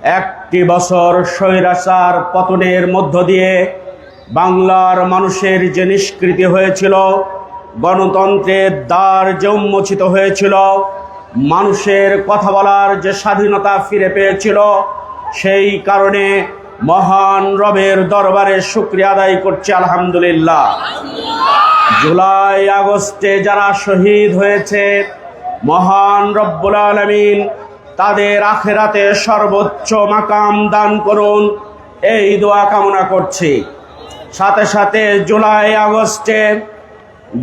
একটি বছর স্বৈরাচার পতনের মধ্য দিয়ে বাংলার মানুষের যে নিষ্কৃতি হয়েছিল, গণতন্ত্রের দ্বার যে উন্মোচিত হয়েছিল, মানুষের কথা বলার যে স্বাধীনতা ফিরে পেয়েছিল, সেই কারণে মহান রবের দরবারে শুকরিয়া আদায় করছি আলহামদুলিল্লাহ। জুলাই আগস্টে যারা শহীদ হয়েছে, মহান রব্বুল আলামিন তাদের আখিরাতে সর্বোচ্চ মাকাম দান করুন, এই দোয়া কামনা করছি। সাথে সাথে জুলাই আগস্টে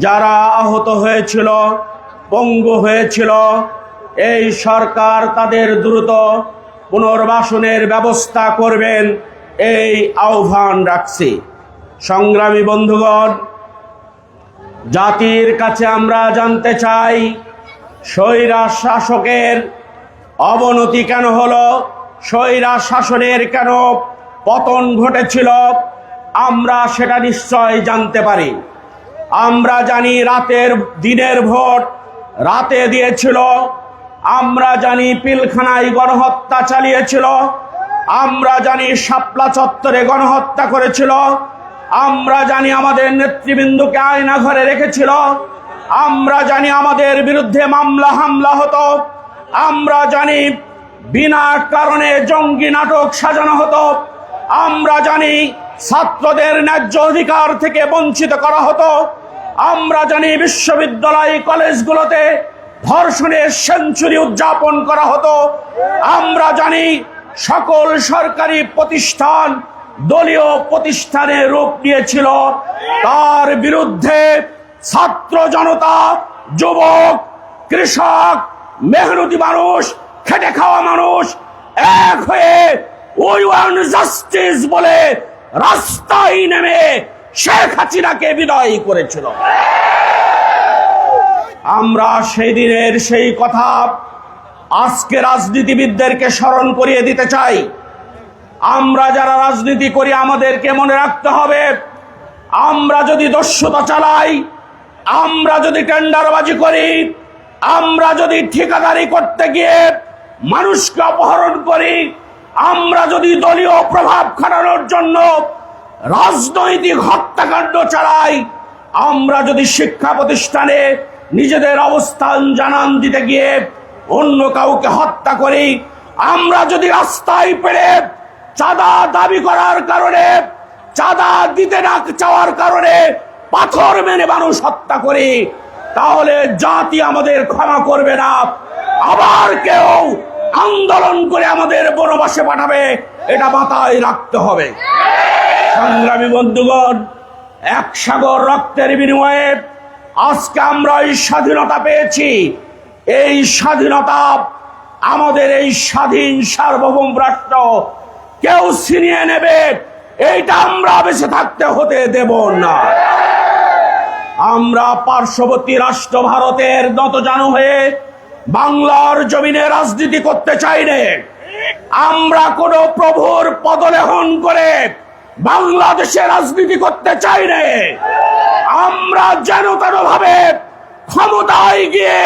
যারা আহত হয়েছিল, পঙ্গু হয়েছিল, এই সরকার তাদের দ্রুত পুনর্বাসনের ব্যবস্থা করবেন, এই আহ্বান রাখছি। সংগ্রামী বন্ধুগণ, জাতির কাছে আমরা জানতে চাই, স্বৈরাচার শাসকের অবনতি কেন হলো, স্বৈরাচার শাসনের কেন পতন ঘটেছিল, আমরা সেটা নিশ্চয় জানতে পারি। আমরা জানি দিনের ভোট রাতে দিয়েছিল, আমরা জানি পিলখানায় গণহত্যা চালিয়েছিল, আমরা জানি শাপলা চত্বরে গণহত্যা করেছিল, আমরা জানি আমাদের নেতৃবৃন্দকে আয়না ঘরে রেখেছিল, আমরা জানি আমাদের বিরুদ্ধে মামলা হামলা হতো, আমরা জানি বিনা কারণে জঙ্গি নাটক সাজানো হতো, আমরা জানি ছাত্রদের ন্যায্য অধিকার থেকে বঞ্চিত করা হতো, আমরা জানি বিশ্ববিদ্যালয় কলেজগুলোতে ধর্ষণের সেঞ্চুরি উদযাপন করা হতো, আমরা জানি সকল সরকারি প্রতিষ্ঠান দলীয় প্রতিষ্ঠানে রূপ নিয়েছিল। তার বিরুদ্ধে ছাত্র জনতা, যুবক, কৃষক, মেহনতি মানুষ, খেটে খাওয়া মানুষ এক হয়ে উই ওয়ান্ট জাস্টিস বলে রাস্তায় নেমে শেখ হাসিনাকে বিদায় করেছিল। আমরা সেই দিনের সেই কথা আজকে রাজনীতিবিদদেরকে স্মরণ করিয়ে দিতে চাই। আমরা যারা রাজনীতি করি আমাদেরকে মনে রাখতে হবে, আমরা যদি দস্যুতা চালাই, আমরা যদি টেন্ডারবাজি করি, আমরা যদি ঠিকাদারি করতে গিয়ে মানুষকে অপহরণ করি, আমরা যদি দলীয় প্রভাব খাটানোর জন্য রাজনৈতিক হত্যাকাণ্ড চালাই, আমরা যদি শিক্ষা প্রতিষ্ঠানে নিজেদের অবস্থান জানান দিতে গিয়ে অন্য কাউকে হত্যা করি, আমরা যদি রাস্তায় পেরে চাঁদা দাবি করার কারণে, চাঁদা দিতে না চাওয়ার কারণে পাথর মেরে মানুষ হত্যা করি, তাহলে জাতি আমাদের ক্ষমা করবে না। আবার কেউ আন্দোলন করে আমাদের বনবাসে পাঠাবে, এটা মাথায় রাখতে হবে। সংগ্রামী বন্ধুগণ, এক সাগর রক্তের বিনিময়ে আজকে আমরা এই স্বাধীনতা পেয়েছি। এই স্বাধীনতা, আমাদের এই স্বাধীন সার্বভৌম রাষ্ট্র কেউ ছিনিয়ে নেবে, এইটা আমরা বেঁচে থাকতে হতে দেব না। আমরা পার্শ্ববর্তী রাষ্ট্র ভারতের নতজানু হয়ে বাংলার জমিনে রাজনীতি করতে চাই না। আমরা কোন প্রভুর পদলেহন করে বাংলাদেশে রাজনীতি করতে চাই না। আমরা যেন তেন ভাবে ক্ষমতায় গিয়ে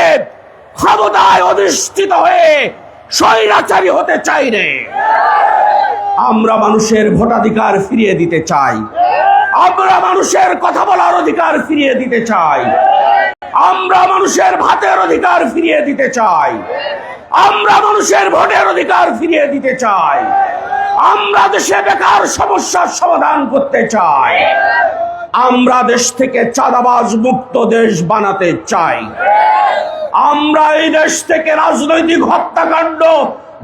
ক্ষমতায় অধিষ্ঠিত হয়ে স্বৈরাচারী হতে চাই না। আমরা মানুষের ভোটাধিকার ফিরিয়ে দিতে চাই, আমরা মানুষের কথা বলার অধিকার ফিরিয়ে দিতে চাই, আমরা মানুষের ভাতের অধিকার ফিরিয়ে দিতে চাই, আমরা মানুষের ভোটের অধিকার ফিরিয়ে দিতে চাই, আমরা দেশে বেকার সমস্যার সমাধান করতে চাই, আমরা দেশ থেকে চাঁদাবাজ মুক্ত দেশ বানাতে চাই, আমরা এই দেশ থেকে রাজনৈতিক হত্যাকাণ্ড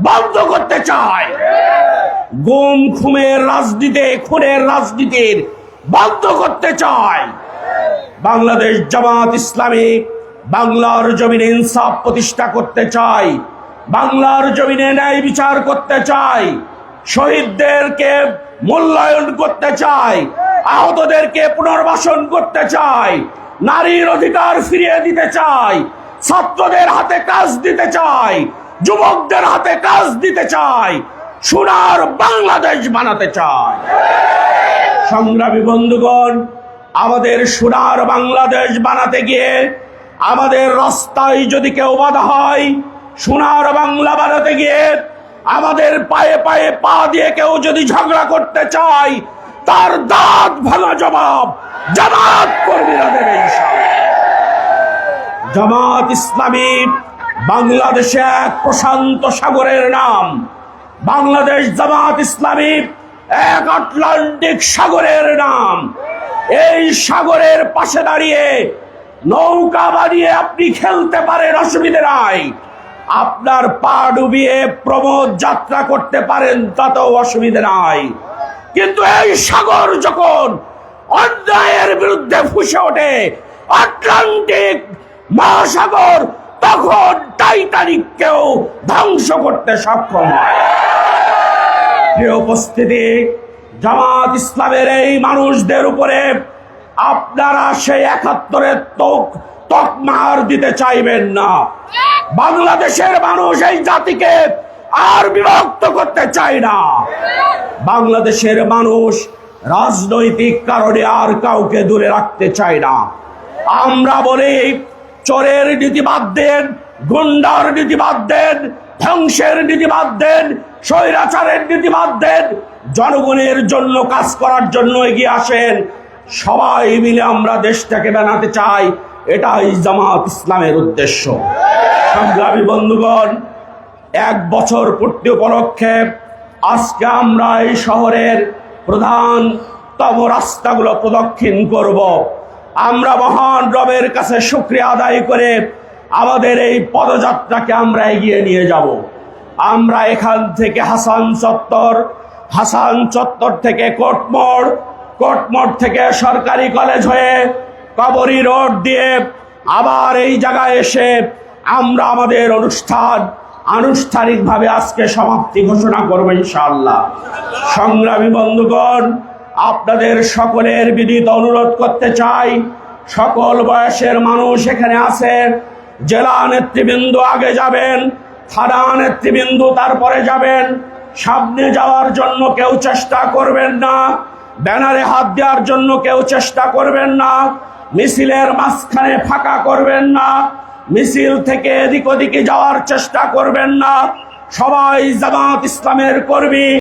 বন্ধ করতে চাই, গুম খুনের রাজনীতি, খুনের রাজনীতির বন্ধ করতে চাই। বাংলাদেশ জামাত ইসলামী বাংলার জমিনে ইনসাফ প্রতিষ্ঠা করতে চাই, বাংলার জমিনে ন্যায় বিচার করতে চাই, শহীদদেরকে মূল্যায়ন করতে চাই, আহতদেরকে পুনর্বাসন করতে চাই, নারীর অধিকার ফিরিয়ে দিতে চাই, ছাত্রদের হাতে কাজ দিতে চাই, যুবকদের হাতে কাজ দিতে চাই, সোনার বাংলাদেশ বানাতে চাই। সংগ্রামী বন্ধুগণ, আমাদের সোনার বাংলাদেশ বানাতে গিয়ে আমাদের রাস্তায় যদি কেউ বাধা হয়, সোনার বাংলা বানাতে গিয়ে আমাদের পায়ে পায়ে পা দিয়ে কেউ যদি ঝগড়া করতে চায়, তার দাঁত ভাঙা জবাব জামাত কর্মীরা দেবে ইনশাআল্লাহ। জামাত ইসলামী বাংলাদেশে এক প্রশান্ত সাগরের নাম। বাংলাদেশ জামাত ইসলামী এক আটলান্টিক সাগরের নাম। এই সাগরের পাশে দাঁড়িয়ে নৌকা বানিয়ে আপনি খেলতে পারেন, অসুবিধা নাই। আপনার পা ডুবিয়ে প্রমোদ যাত্রা করতে পারেন, তাতেও অসুবিধা নাই। কিন্তু এই সাগর যখন অন্যায়ের বিরুদ্ধে ফুঁসে ওঠে, আটলান্টিক মহাসাগর তখন টাইটানিককেও ধ্বংস করতে সক্ষম হয়। প্রিয় উপস্থিতি, জামাত ইসলামের এই মানুষদের উপরে আপনারা সেই ৭১-এর তকমার দিতে চাইবেন না। বাংলাদেশের মানুষ এই জাতিকে আর বিভক্ত করতে চায় না। বাংলাদেশের মানুষ রাজনৈতিক কারণে আর কাউকে দূরে রাখতে চায় না। আমরা বলি, চোরের নীতি বাদ দেন, গুন্ডার নীতি বাদ দেন, ধ্বংসের নীতি বাদ দেন, স্বৈরাচারের নীতি বাদ দেন, জনগণের জন্য কাজ করার জন্য এগিয়ে আসেন। সবাই মিলে আমরা দেশটাকে বানাতে চাই, এটাই জামাত ইসলামের উদ্দেশ্য। সংগ্রামী বন্ধুগণ, ১ বছর পূর্তি উপলক্ষে আজকে আমরা এই শহরের প্রধানতম রাস্তাগুলো প্রদক্ষিণ করব। আমরা মহান রবের কাছে শুকরিয়া আদায় করে আমাদের এই পদযাত্রাকে আমরা এগিয়ে নিয়ে যাব। আমরা এখান থেকে হাসান চত্বর থেকে কোর্টমোড় থেকে সরকারি কলেজ হয়ে কবরী রোড দিয়ে আবার এই জায়গায় এসে আমরা আমাদের আনুষ্ঠানিকভাবে আজকে সমাপ্তি ঘোষণা করব ইনশাআল্লাহ। সংগ্রামী বন্ধুগণ, আপনাদের সকলের বিনীত অনুরোধ করতে চাই, সকল বয়সের মানুষ এখানে আছে। জেলা নেতৃবৃন্দ আগে যাবেন, থানা নেতৃবৃন্দ তারপরে যাবেন। সামনে যাওয়ার জন্য কেউ চেষ্টা করবেন না, ব্যানারে হাত দেওয়ার জন্য কেউ চেষ্টা করবেন না, মিছিলের মাঝখানে ফাঁকা করবেন না, মিছিল থেকে এদিক ওদিকে যাওয়ার চেষ্টা করবেন না। সবাই জামাত ইসলামের কর্মী।